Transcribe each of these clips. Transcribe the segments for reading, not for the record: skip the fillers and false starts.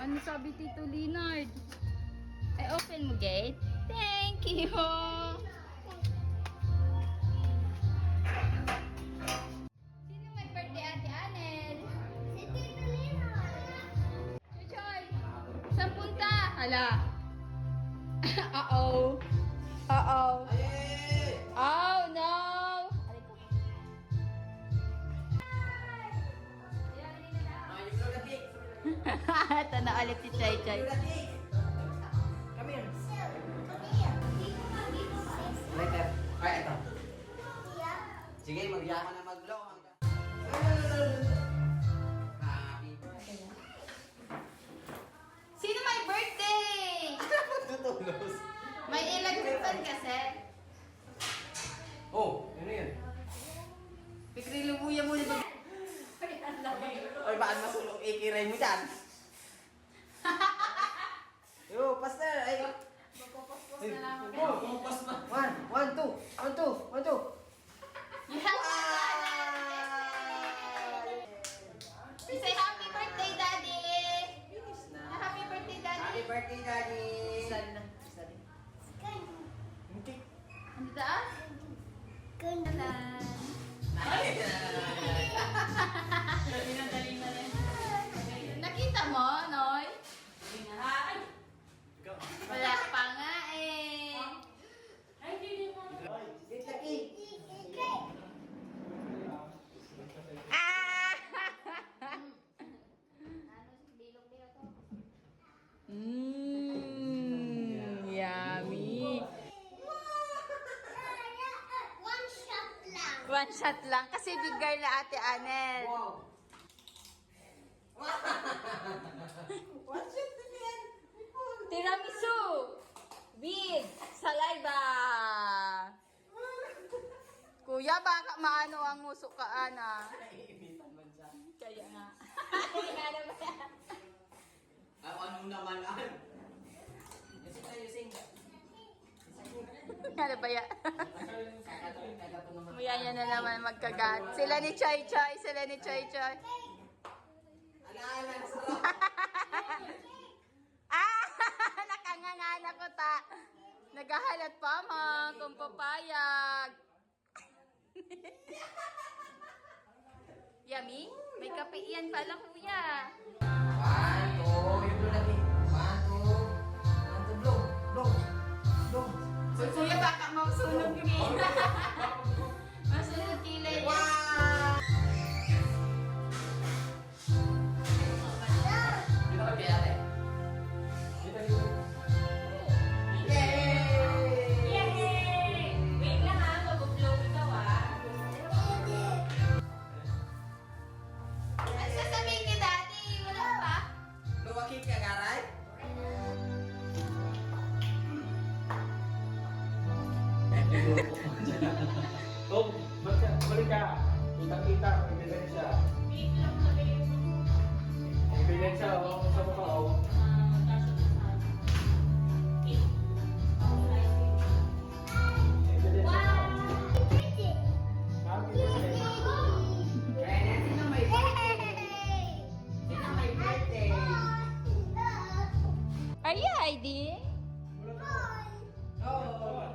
Ano sabi Tito Leonard? Ay, open mo gate. Thank you. Sino may birthday, Ate Anel? Si Tito Leonard. Choy, saan punta? Hala. Uh-oh. Uh-oh. Oh, no. Aray ko. Ito na ulit si Choy Choy. Come here. Come here. Dito ka, dito ka. Later. Ay, ito. Yeah. Sige, mag-iyak ka na mag-blow. Happy birthday. Sino may birthday? Tutulos. May electric fan kasi. Oh, ano yun? Bigri lubuya mo na ba? Oy, baka masulong ikiray mo dyan. Yo, pastor, ay. Magpopospos na lang ako. Oh, kumpas ma. One, two. Yes! Say happy birthday, Daddy! Finish na. Happy birthday, Daddy! Happy birthday, Daddy. Sali na. Okay. Ano daan? Ganda. Nakita mo, Noy? Wala pa nga eh. Get the cake. Ah! Yummy. One shot lang. One shot lang kasi bigay na Ate Anel. Wow. What's it again? Tiramisu with saliva. Kuya, baka maano ang muso ka, Ana. Naiimitan man siya. Kaya nga. Ano ba yan? Ano naman an? Kasi tayo sing. Ano ba yan? Muya niya na naman magkagat. Sila ni Choy Choy. Ala, sarap. Ah! Nakangangana ko ta. Naghahalat pa ma kung papayag. Yummy? May kape yan pala kuya. One, two, yung blow lagi. One, two, blow. So kuya baka masunog yung ina. Masunog kilay niya. Wow! Dito ka piyate. Yay! Wait lang ha, mag-blow ikaw ha. Ano sasabihin kay daddy? Wala pa? Luwaki ka garay? Oh, balik ka. Kita-kita, ebidensya. Ebidensya, oh, sa mukha, oh. Ebidensya. Happy birthday. Kaya sino may birthday? Sino may birthday? Are you hiding? Oh.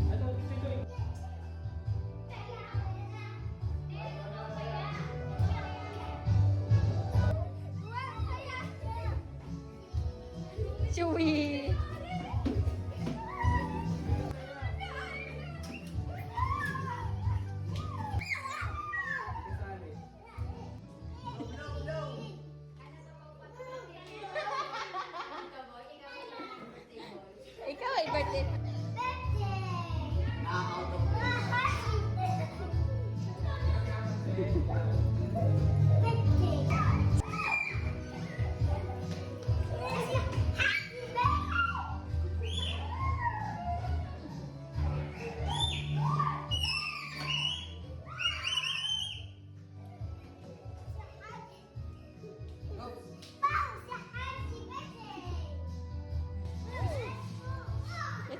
Ano, sino? Chewy. Ikaw ay birthday. Out of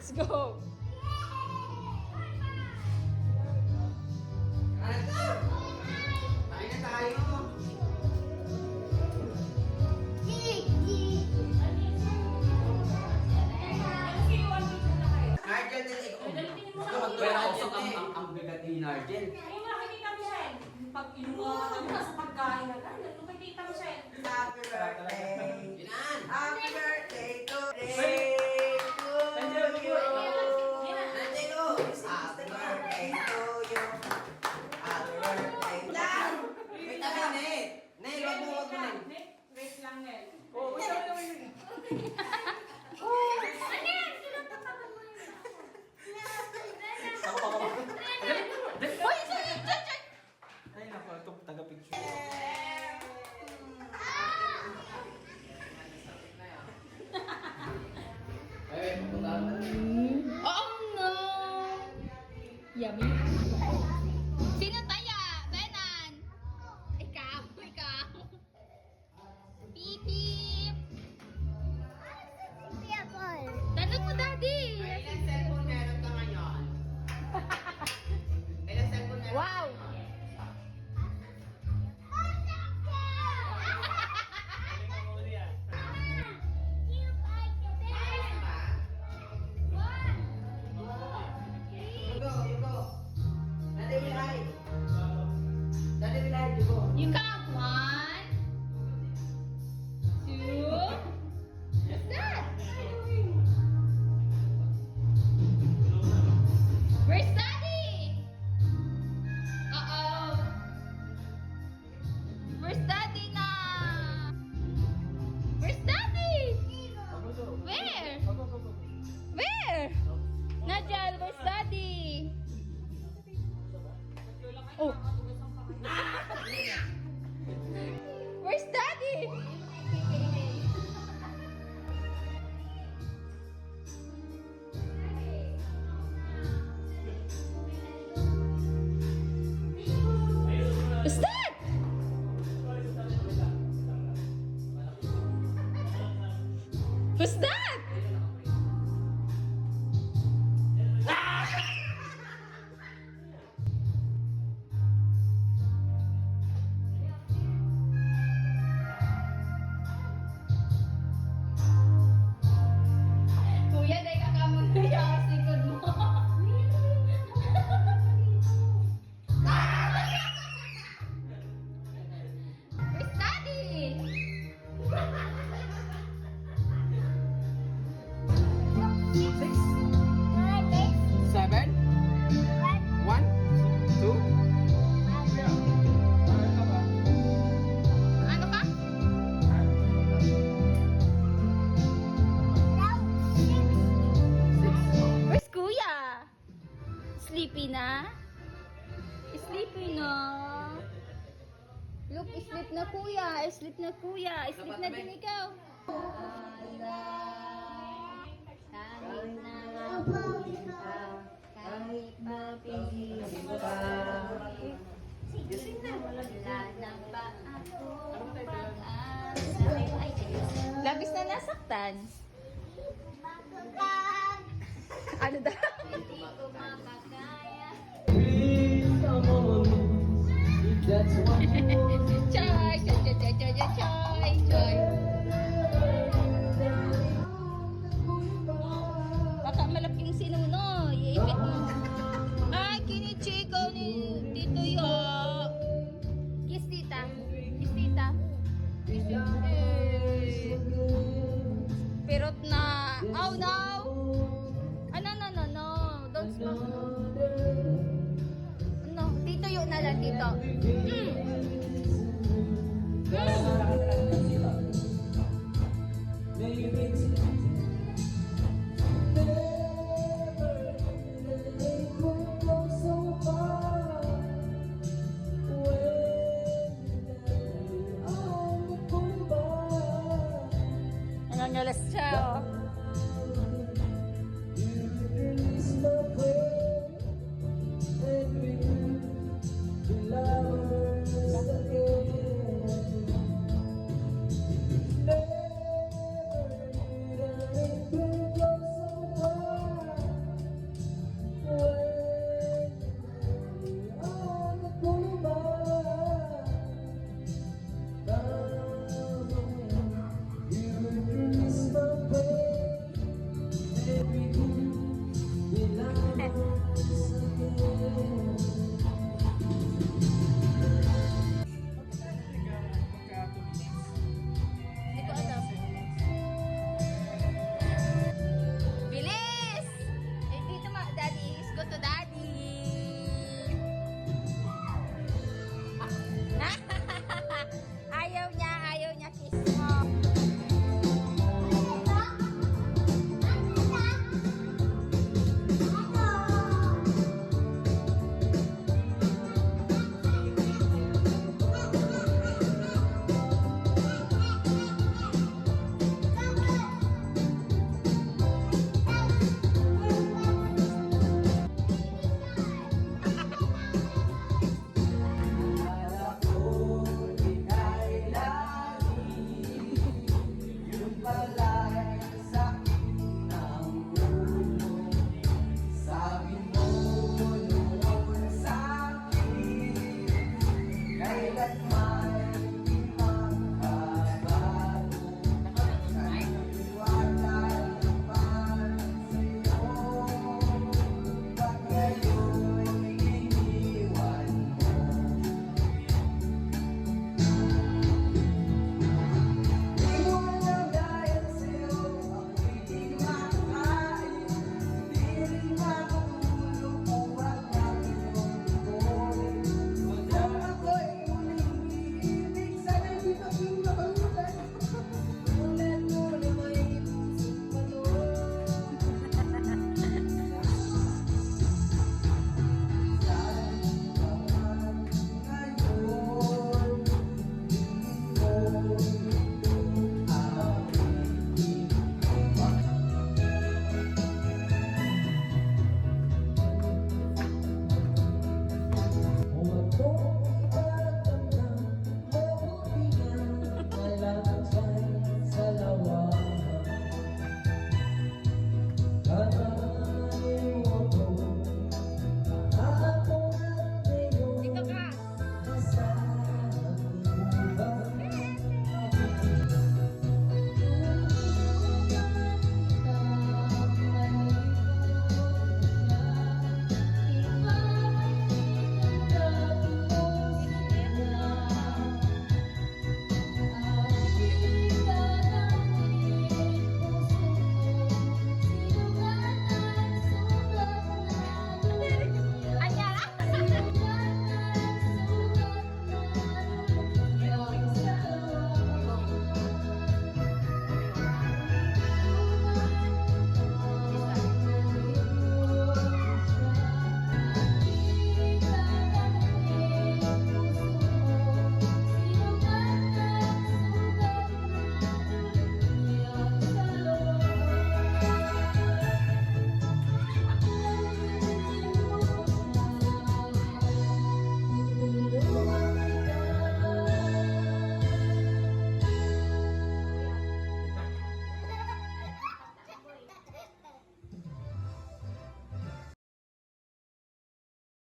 Let's go. Tayo na tayo. ang bigat ni Nargel. Ay, nakikita mo siya. Pag inuwa kami sa pagkain na gano'n, nakikita mo siya. Happy birthday! Inan! Happy birthday to Nandiyan, you! Nandito! Happy birthday to you! Happy birthday to you! Wait kami, Nate! Nate, wag mo, wag mo, Nate. Wait lang, Nel. Oh, wait, wait, wait, wait. Ano yan? Sinatapakan mo yun. Ako pa ka ba? Uy, sige, check. Ay, naku, ito, taga-picture. Ay, pupunta na. Oh no! Yummy. Sino taya? Benan! Ikaw. Beep, beep. Apple. Tanong mo, Daddy. Ilang cellphone meron ka ngayon? Ilang cellphone meron Wow. ka ngayon? You go. Daddy will hide. Daddy will hide, you go. You count 1, 2. What's that? Where's Daddy? Uh-oh. Where's Daddy na? Where's Daddy? Where? Where? Najal, where's Daddy? Oh. Where's Daddy? What's that? Who's that? Kuya, dahil kakamuno siya sa likod mo. Where's Daddy? Seven? One? Two? Ano ka? Where's Kuya? Sleepy na? Sleepy na? Look, sleep na Kuya. Sleep na Kuya. Sleep na din ikaw. Kahit na kahit mapigil ka, wala na ba ako pag-asa? Labis na nasaktan. Ano daw? Hindi ko makakaya. Choy, choy, choy, choy, choy, choy, choy. Baka malaking sinuno, iipit mo. Ay, kinichikaw ni Tito Yo. Kiss tita. Kiss tita. Pirot na. Oh no. No. Don't smoke. No, Tito Yo na lang dito.